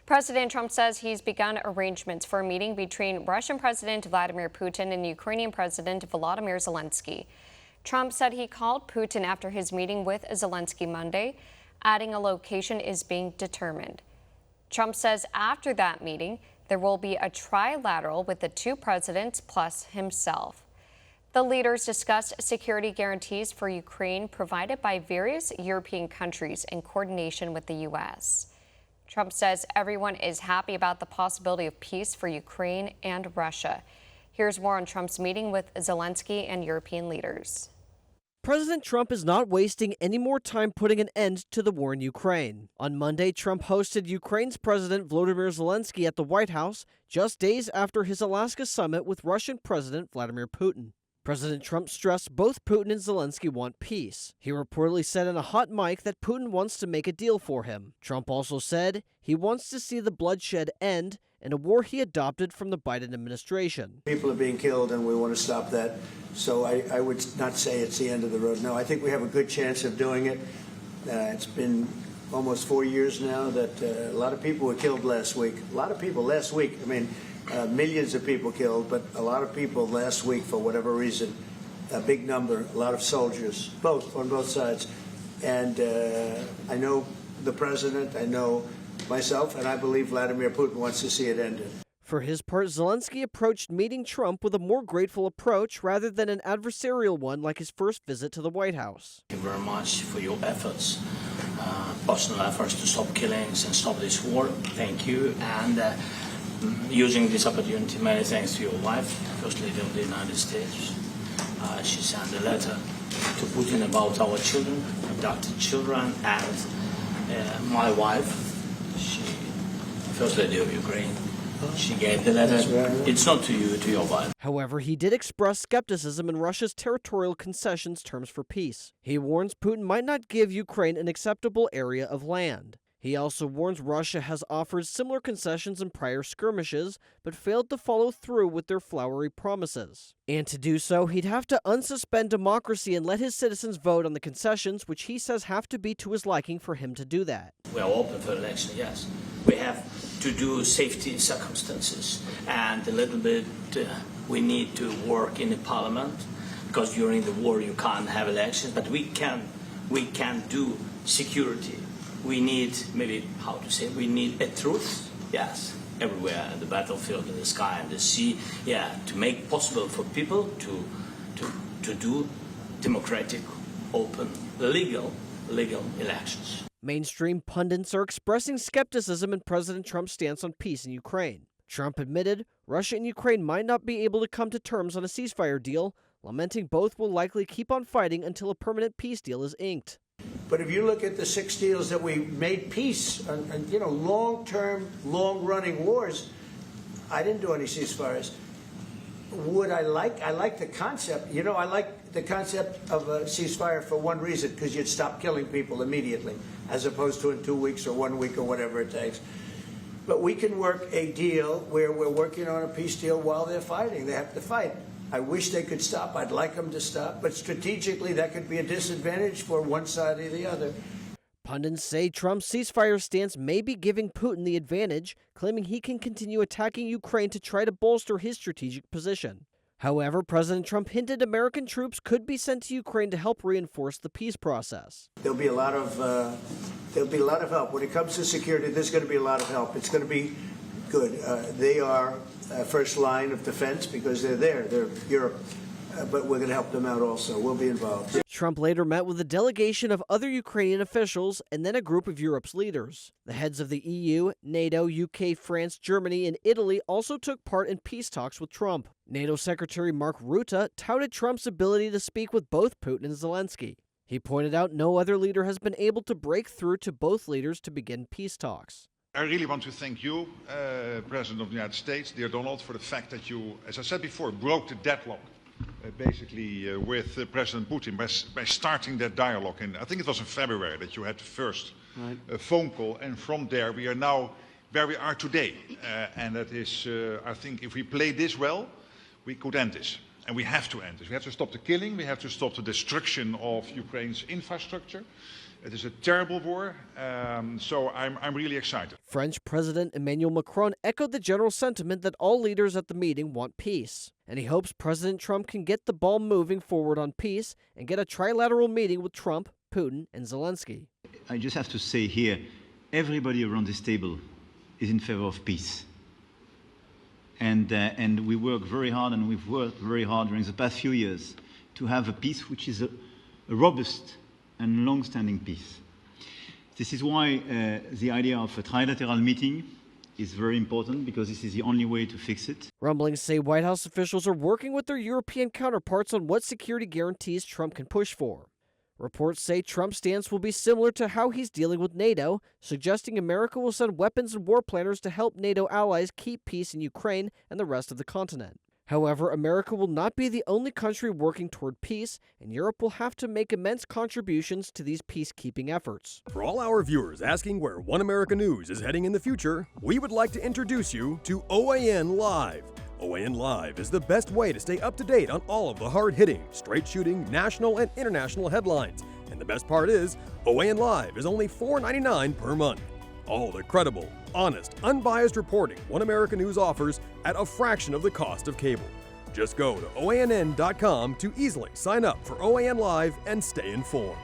President Trump says he's begun arrangements for a meeting between Russian President Vladimir Putin and Ukrainian President Volodymyr Zelensky. Trump said he called Putin after his meeting with Zelensky Monday, adding a location is being determined. Trump says after that meeting, there will be a trilateral with the two presidents plus himself. The leaders discussed security guarantees for Ukraine provided by various European countries in coordination with the U.S. Trump says everyone is happy about the possibility of peace for Ukraine and Russia. Here's more on Trump's meeting with Zelensky and European leaders. President Trump is not wasting any more time putting an end to the war in Ukraine. On Monday, Trump hosted Ukraine's President Volodymyr Zelensky at the White House just days after his Alaska summit with Russian President Vladimir Putin. President Trump stressed both Putin and Zelensky want peace. He reportedly said in a hot mic that Putin wants to make a deal for him. Trump also said he wants to see the bloodshed end in a war he adopted from the Biden administration. People are being killed and we want to stop that. So I would not say it's the end of the road. No, I think we have a good chance of doing it. It's been almost 4 years now that a lot of people were killed last week. A lot of people last week. I mean, millions of people killed, but a lot of people last week for whatever reason. A big number, a lot of soldiers, on both sides. And I know the president, I know myself, and I believe Vladimir Putin wants to see it ended. For his part, Zelensky approached meeting Trump with a more grateful approach rather than an adversarial one like his first visit to the White House. Thank you very much for your efforts, personal efforts to stop killings and stop this war. Thank you. And using this opportunity, many thanks to your wife, First Lady of the United States. She sent a letter to Putin about our children, adopted children, and my wife, First Lady of Ukraine. She gave the letter. It's not to you, to your wife. However, he did express skepticism in Russia's territorial concessions terms for peace. He warns Putin might not give Ukraine an acceptable area of land. He also warns Russia has offered similar concessions in prior skirmishes, but failed to follow through with their flowery promises. And to do so, he'd have to unsuspend democracy and let his citizens vote on the concessions, which he says have to be to his liking for him to do that. We are open for election, yes. We have to do safety circumstances, and a little bit we need to work in the parliament, because during the war you can't have elections, but we can do security. We need, we need a truth, yes, everywhere, in the battlefield, in the sky, in the sea, yeah, to make possible for people to do democratic, open, legal elections. Mainstream pundits are expressing skepticism in President Trump's stance on peace in Ukraine. Trump admitted Russia and Ukraine might not be able to come to terms on a ceasefire deal, lamenting both will likely keep on fighting until a permanent peace deal is inked. But if you look at the 6 deals that we made peace, and long-term, long-running wars, I didn't do any ceasefires. I like the concept. I like the concept of a ceasefire for one reason, because you'd stop killing people immediately, as opposed to in 2 weeks or 1 week or whatever it takes. But we can work a deal where we're working on a peace deal while they're fighting. They have to fight. I wish they could stop. I'd like them to stop. But strategically, that could be a disadvantage for one side or the other. Pundits say Trump's ceasefire stance may be giving Putin the advantage, claiming he can continue attacking Ukraine to try to bolster his strategic position. However, President Trump hinted American troops could be sent to Ukraine to help reinforce the peace process. There'll be a lot of help. When it comes to security, there's going to be a lot of help. It's going to be good. They are first line of defense because they're there. They're Europe. But we're going to help them out also. We'll be involved. Trump later met with a delegation of other Ukrainian officials and then a group of Europe's leaders. The heads of the EU, NATO, UK, France, Germany, and Italy also took part in peace talks with Trump. NATO Secretary Mark Rutte touted Trump's ability to speak with both Putin and Zelensky. He pointed out no other leader has been able to break through to both leaders to begin peace talks. I really want to thank you, President of the United States, dear Donald, for the fact that you, as I said before, broke the deadlock. Basically with President Putin by starting that dialogue. And I think it was in February that you had the first phone call, and from there we are now where we are today. And that is, I think, if we play this well, we could end this. And we have to end this. We have to stop the killing, we have to stop the destruction of Ukraine's infrastructure. It is a terrible war, so I'm really excited. French President Emmanuel Macron echoed the general sentiment that all leaders at the meeting want peace, and he hopes President Trump can get the ball moving forward on peace and get a trilateral meeting with Trump, Putin, and Zelensky. I just have to say here, everybody around this table is in favor of peace. And we work very hard, and we've worked very hard during the past few years to have a peace which is a robust and long-standing peace. This is why the idea of a trilateral meeting is very important, because this is the only way to fix it. Rumblings say White House officials are working with their European counterparts on what security guarantees Trump can push for. Reports say Trump's stance will be similar to how he's dealing with NATO, suggesting America will send weapons and war planners to help NATO allies keep peace in Ukraine and the rest of the continent. However, America will not be the only country working toward peace, and Europe will have to make immense contributions to these peacekeeping efforts. For all our viewers asking where One America News is heading in the future, we would like to introduce you to OAN Live. OAN Live is the best way to stay up to date on all of the hard-hitting, straight-shooting, national and international headlines. And the best part is, OAN Live is only $4.99 per month. All the credible, honest, unbiased reporting One America News offers at a fraction of the cost of cable. Just go to OANN.com to easily sign up for OAN Live and stay informed.